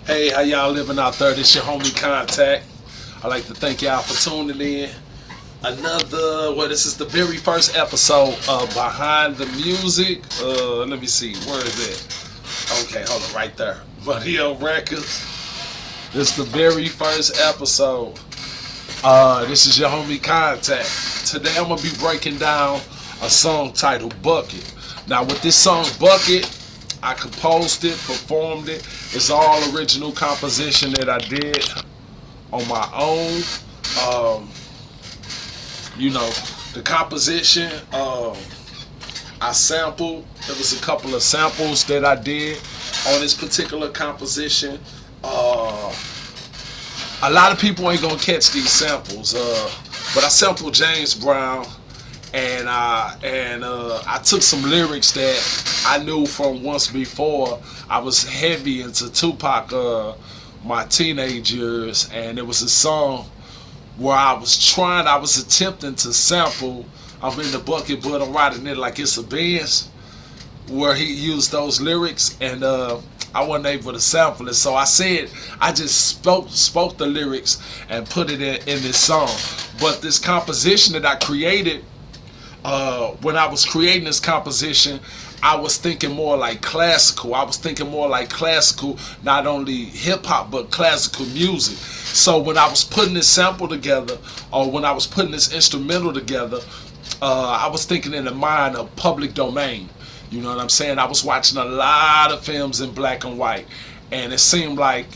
Hey, how y'all living out there? This your homie Contact. I'd like to thank y'all for tuning in. This is the very first episode of Behind the Music. Let me see, where is it? Okay, hold on, right there. Video Records. This is the very first episode. This is your homie Contact. Today I'm going to be breaking down a song titled Bucket. Now with this song Bucket, I composed it, performed it. It's all original composition that I did on my own. The composition, I sampled. There was a couple of samples that I did on this particular composition. A lot of people ain't gonna catch these samples, but I sampled James Brown, and I took some lyrics that I knew from once before. I was heavy into Tupac my teenage years, and it was a song where I was attempting to sample I'm in the bucket but I'm riding it like it's a Benz, where he used those lyrics, and I wasn't able to sample it, so I just spoke the lyrics and put it in this song. But this composition that I created, when I was creating this composition, I was thinking more like classical. I was thinking more like classical, not only hip hop, but classical music. So when I was putting this sample together, or when I was putting this instrumental together, I was thinking in the mind of public domain. You know what I'm saying? I was watching a lot of films in black and white, and it seemed like,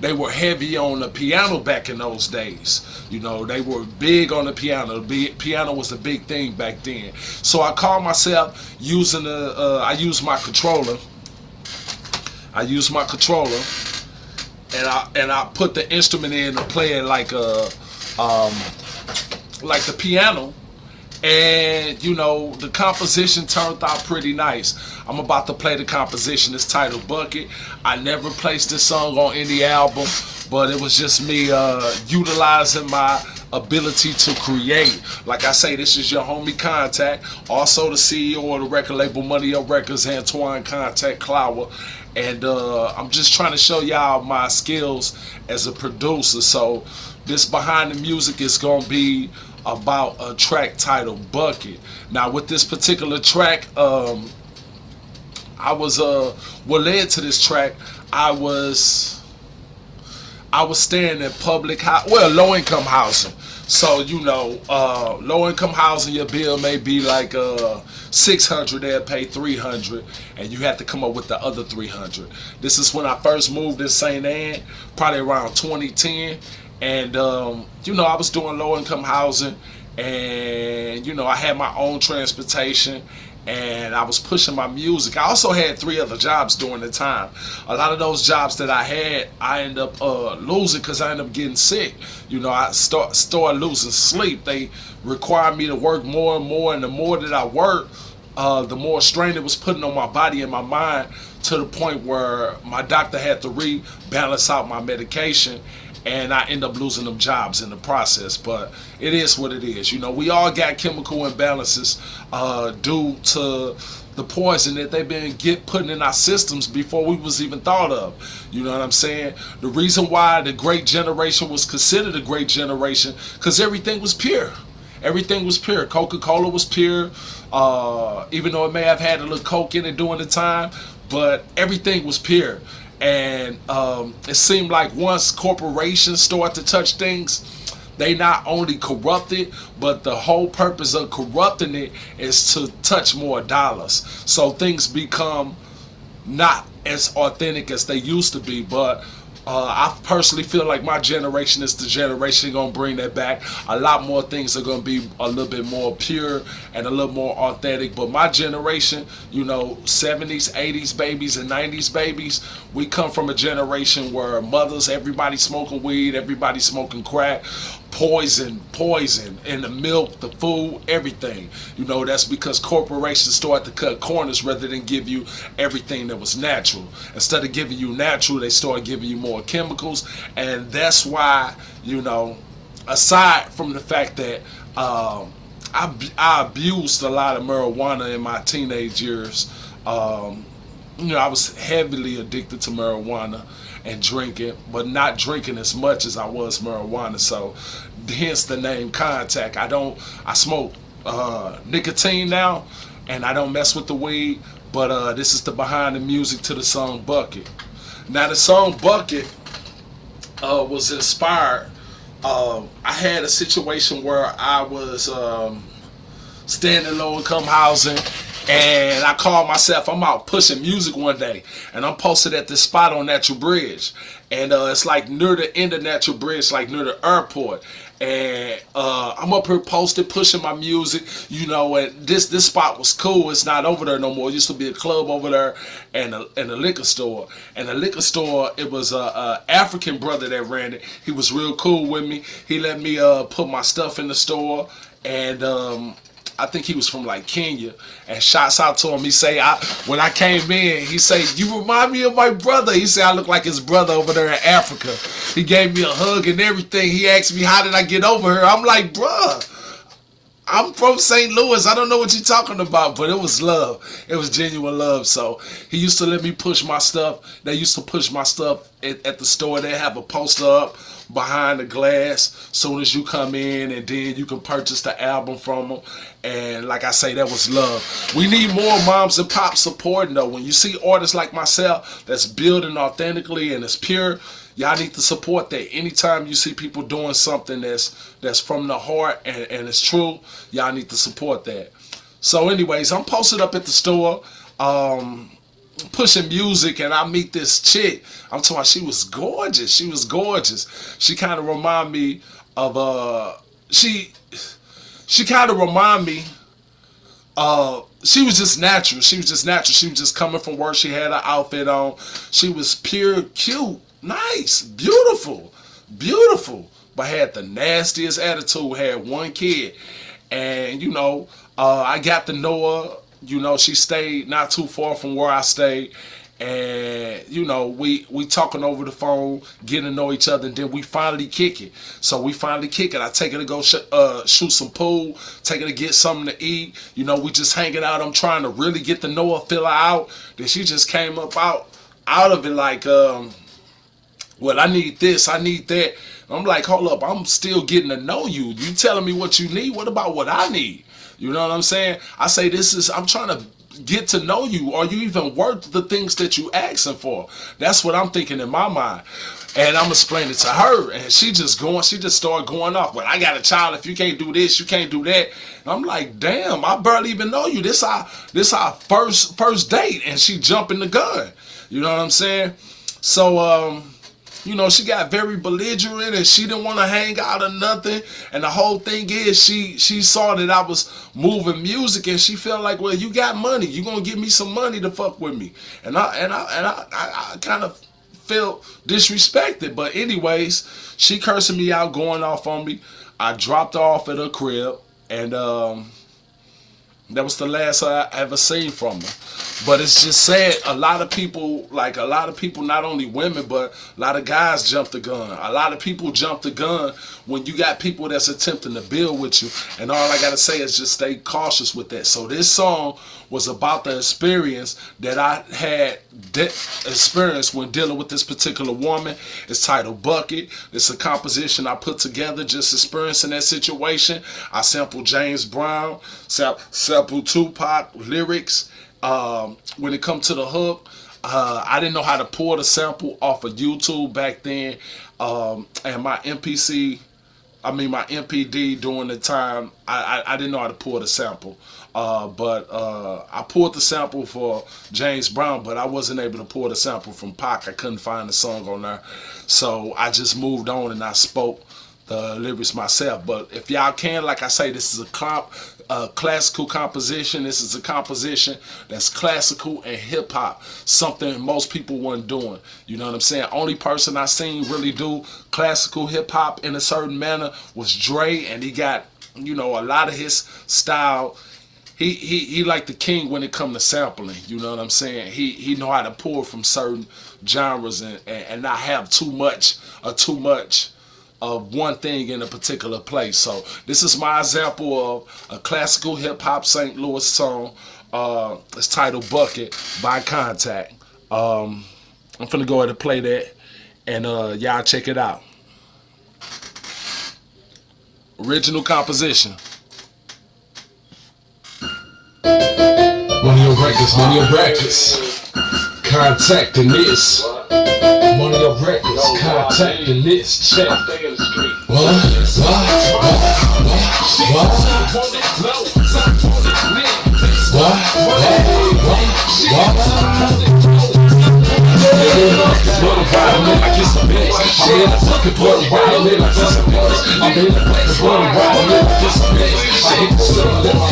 they were heavy on the piano back in those days. They were big on the piano. Piano was a big thing back then. So I called myself using I used my controller. And I put the instrument in to play it like the piano. And the composition turned out pretty nice. I'm about to play the composition. It's titled Bucket. I never placed this song on any album, but it was just me utilizing my ability to create. Like I say, this is your homie Contact, also the CEO of the record label Money Up Records, Antoine Contact Clower. And I'm just trying to show y'all my skills as a producer. So this Behind the Music is going to be about a track titled Bucket. Now with this particular track, what led to this track, I was staying in low income housing. So low income housing, your bill may be like $600, they'll pay $300, and you have to come up with the other $300. This is when I first moved in C.I.N, probably around 2010. And I was doing low income housing, and I had my own transportation, and I was pushing my music. I also had 3 other jobs during the time. A lot of those jobs that I had, I ended up losing because I ended up getting sick. I started losing sleep. They required me to work more and more, and the more that I worked, the more strain it was putting on my body and my mind, to the point where my doctor had to rebalance out my medication, and I end up losing them jobs in the process. But it is what it is. We all got chemical imbalances due to the poison that they've been putting in our systems before we was even thought of. You know what I'm saying? The reason why the great generation was considered a great generation, because everything was pure. Everything was pure. Coca-Cola was pure, even though it may have had a little coke in it during the time, but everything was pure. And it seemed like once corporations start to touch things, they not only corrupt it, but the whole purpose of corrupting it is to touch more dollars. So things become not as authentic as they used to be. But I personally feel like my generation is the generation gonna bring that back. A lot more things are gonna be a little bit more pure and a little more authentic. But my generation, 70s, 80s babies and 90s babies, we come from a generation where mothers, everybody smoking weed, everybody smoking crack, poison in the milk, the food, everything. That's because corporations start to cut corners rather than give you everything that was natural. Instead of giving you natural, they start giving you more chemicals. And that's why, aside from the fact that I abused a lot of marijuana in my teenage years, I was heavily addicted to marijuana and drinking, but not drinking as much as I was marijuana. So, hence the name Contact. I smoke nicotine now, and I don't mess with the weed. But this is the behind the music to the song Bucket. Now, the song Bucket was inspired. I had a situation where I was staying in low income housing, and I called myself. I'm out pushing music one day, and I'm posted at this spot on Natural Bridge, and it's like near the end of Natural Bridge, like near the airport. And I'm up here posted, pushing my music, and this spot was cool. It's not over there no more. It used to be a club over there and a liquor store. And the liquor store, it was a African brother that ran it. He was real cool with me. He let me put my stuff in the store, and I think he was from like Kenya. And shouts out to him. He say, when I came in, he say, "You remind me of my brother." He said I look like his brother over there in Africa. He gave me a hug and everything. He asked me, "How did I get over here?" I'm like, "Bruh, I'm from St. Louis. I don't know what you're talking about," but it was love. It was genuine love. So he used to let me push my stuff. They used to push my stuff at the store. They have a poster up behind the glass soon as you come in, and then you can purchase the album from them. And like I say, that was love. We need more moms and pops supporting though. When you see artists like myself that's building authentically and it's pure, y'all need to support that. Anytime you see people doing something that's from the heart and it's true, y'all need to support that. So anyways, I'm posted up at the store, pushing music, and I meet this chick. I'm talking about, she was gorgeous. She was gorgeous. She kind of remind me of she kind of remind me she was just natural. She was just natural. She was just coming from work. She had her outfit on. She was pure, cute, nice, beautiful, beautiful, but had the nastiest attitude. Had one kid, and I got to know her. She stayed not too far from where I stayed, and we talking over the phone, getting to know each other, and then we finally kick it. So we finally kick it. I take her to go shoot some pool, take her to get something to eat. We just hanging out. I'm trying to really get to know her, fill her out. Then she just came up out of it like, well, I need this, I need that. I'm like, hold up, I'm still getting to know you. You telling me what you need? What about what I need? You know what I'm saying? I say I'm trying to get to know you. Are you even worth the things that you asking for? That's what I'm thinking in my mind. And I'm explaining it to her, and she just started going off. But I got a child. If you can't do this, you can't do that. And I'm like, damn, I barely even know you. This our first date, and she jumping the gun. You know what I'm saying? So she got very belligerent, and she didn't want to hang out or nothing. And the whole thing is, she saw that I was moving music, and she felt like, well, you got money, you gonna give me some money to fuck with me. And I kind of felt disrespected. But anyways, she cursing me out, going off on me. I dropped her off at her crib, and that was the last I ever seen from her. But it's just sad. A lot of people, not only women, but a lot of guys jump the gun. A lot of people jump the gun when you got people that's attempting to build with you. And all I gotta say is just stay cautious with that. So this song was about the experience that I had experience when dealing with this particular woman. It's titled Bucket. It's a composition I put together just experiencing that situation. I sampled James Brown, sampled Tupac lyrics. When it comes to the hook, I didn't know how to pull the sample off of YouTube back then, and my MPD during the time, I didn't know how to pull the sample. But I pulled the sample for James Brown, but I wasn't able to pull the sample from Pac. I couldn't find the song on there, so I just moved on and I spoke the lyrics myself. But if y'all can, like I say, this is a classical composition. This is a composition that's classical and hip hop, something most people weren't doing. You know what I'm saying? Only person I seen really do classical hip hop in a certain manner was Dre, and he got a lot of his style. He like the king when it come to sampling. You know what I'm saying? He know how to pull from certain genres and not have too much of one thing in a particular place. So this is my example of a classical hip hop St. Louis song. It's titled Bucket by Contact. I'm finna go ahead and play that, and y'all check it out. Original composition. One of your records, one of your records. Contacting this. One of your records, contacting this. Check. What? Like it's a bitch. I'm in the fucking blood riding like it's a bitch. I'm in the fucking blood riding like it's a bitch. I hit the sun, let my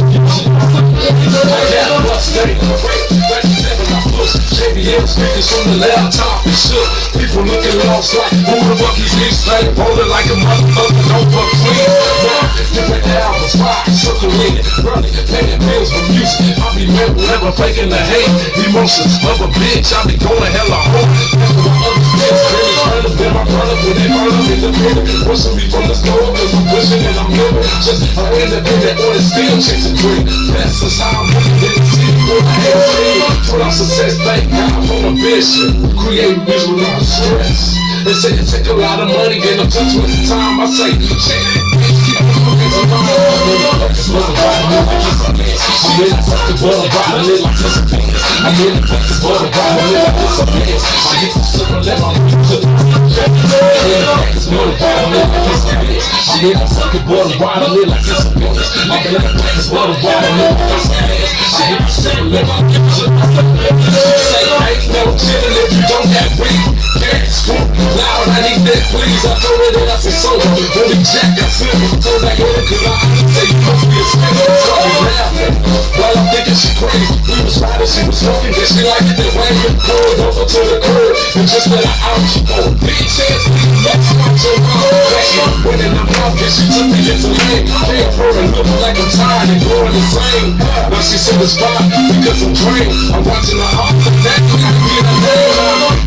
I got a Mustang, JBL speakers from the laptop and shit. People looking lost like who the fuck is this thing? Rolling like a motherfucker, don't fuck clean. Different albums, rock, circle in it, running, paying bills for music. I be never faking the hate, emotions of a bitch. I be going hella hard. After my other bitch, really trying to bend my brother when they burn up in the middle. Pushing me from the store, cause I'm wishing and I'm living. Just an independent or still chasing dream. That's just how I'm moving in the city with my head seen. Told I'm success, thank God for ambition. Creating visual out of stress. They say it take a lot of money, get up to 20 time. I say, check it, bitch, keep the fucking around. I'm in the fucking butter, riding it like it's a bitch. I'm in the fucking butter, riding it like it's a bitch. I hit the sugar, let my to the I'm in the fucking butter, riding it like it's a bitch. I'm in the fucking butter, riding it like it's a bitch. I hit the sugar, let my to the say, ain't no chillin' if you don't have weed. Carrots, cool, loud, I need that please. I told her that I said so. Only Jack got silver, told that girl, cause I say you must be a snake. Started laughing, while I'm thinking she crazy. We was riding, she was smoking, then she liked it, then waved it, pulled over to the curb, and just let her out. She oh, big chance, let's watch her mouth. When in the mouth, and she took me into lane. Can't for her, looking like I'm tired and going insane. Now she said it's fine, because I'm drained. I'm watching her off the neck,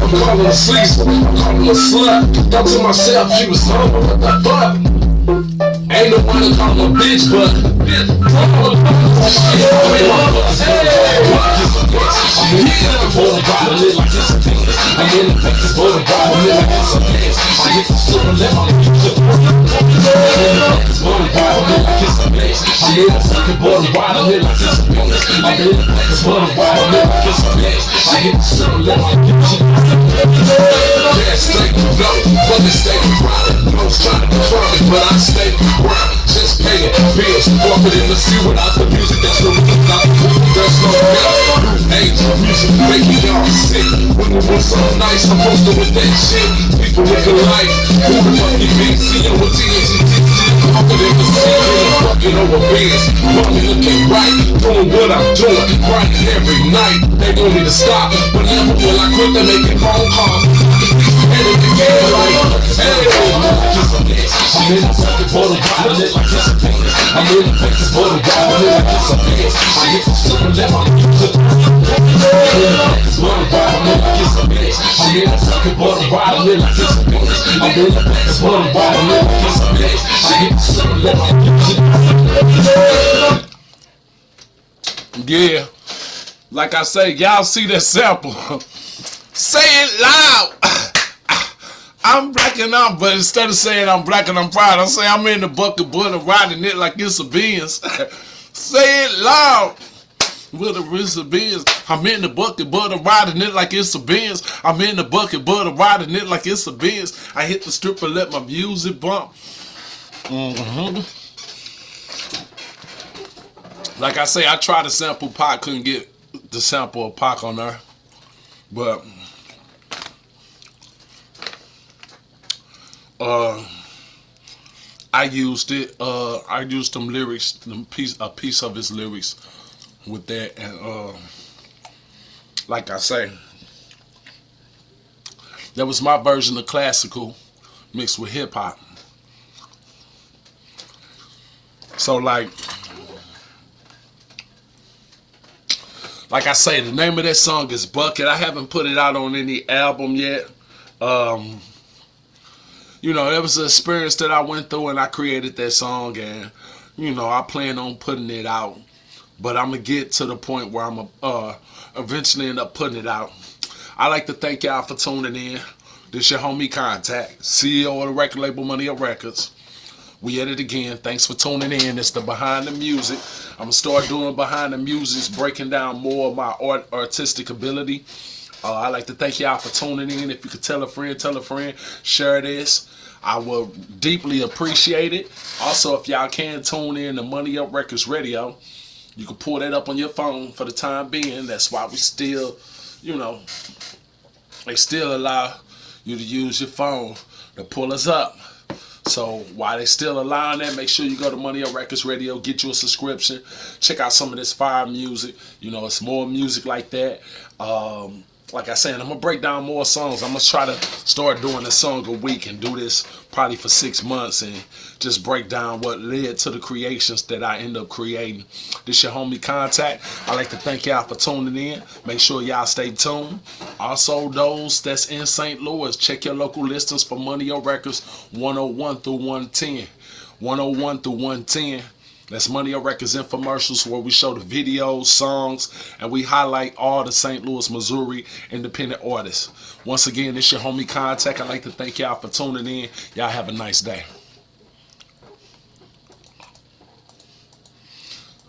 I'm calling her sleaze, I'm calling her slut. Thought to myself, she was humble, what the fuck? Ain't no one to call her bitch, but bitch, I'm in the border riding it like it's a bitch. I'm in the fucking border riding it like it's a bitch. I hit the sugar, let my border riding it like it's a bitch. I'm in the fucking border riding it like it's a bitch. I'm in the fucking border riding it like it's a bitch. I hit the sugar, let my yeah, stay low, fucking stay riding. I was trying to confirm it, but I stay grounded. Just paying bills, walking in the sea without the music. That's no there's no angel music making y'all sick. When it was so nice, I'm posted with that shit. People looking like who the fuck you been seeing with TNT. Talking in the city, fucking over beers. Fucking looking right, doing what I'm doing, grinding every night. They want me to stop, but never will I quit. They're making phone calls. And it began like, hey, I'm in the fucking border riding it like it's a bitch. I'm in the fucking border riding it like it's a bitch. I hit the sugar, let my I'm in the fucking border riding it like it's a bitch. I'm in the fucking border riding it like it's a bitch. I'm in the fucking border riding it like it's a bitch. I hit the sugar, let my Yeah, like I say, y'all see that sample. Say it loud. I'm black and I'm, but instead of saying I'm black and I'm proud, I say I'm in the bucket butter riding it like it's a Benz. Say it loud. With a wrist of Benz. I'm in the bucket butter riding it like it's a Benz. I'm in the bucket butter riding it like it's a Benz. I hit the strip and let my music bump. Like I say, I tried to sample Pac, couldn't get the sample of Pac on there. But I used it. I used them lyrics, a piece of his lyrics with that, and like I say, that was my version of classical mixed with hip hop. So like I say, the name of that song is Bucket. I haven't put it out on any album yet. You know, it was an experience that I went through, and I created that song, and you know, I plan on putting it out but I'm gonna get to the point where I'm eventually end up putting it out. I like to thank y'all for tuning in. This your homie Contact, CEO of the record label Money Up Records. We at it again. Thanks for tuning in. It's the Behind the Music. I'm gonna start doing Behind the Music, breaking down more of my artistic ability. I like to thank y'all for tuning in. If you could tell a friend, share this. I will deeply appreciate it. Also, if y'all can tune in to Money Up Records Radio, you can pull that up on your phone for the time being. That's why we still, you know, they still allow you to use your phone to pull us up. So while they still allowing that, make sure you go to Money Up Records Radio, get you a subscription, check out some of this fire music. You know, it's more music like that. Like I said, I'm gonna break down more songs. I'm gonna try to start doing a song a week and do this probably for 6 months and just break down what led to the creations that I end up creating. This your homie Contact. I like to thank y'all for tuning in. Make sure y'all stay tuned. Also, those that's in St. Louis, check your local listings for Money Up Records 101 through 110. 101 through 110. That's Money Up Records infomercials where we show the videos, songs, and we highlight all the St. Louis, Missouri independent artists. Once again, this your homie Contact. I'd like to thank y'all for tuning in. Y'all have a nice day.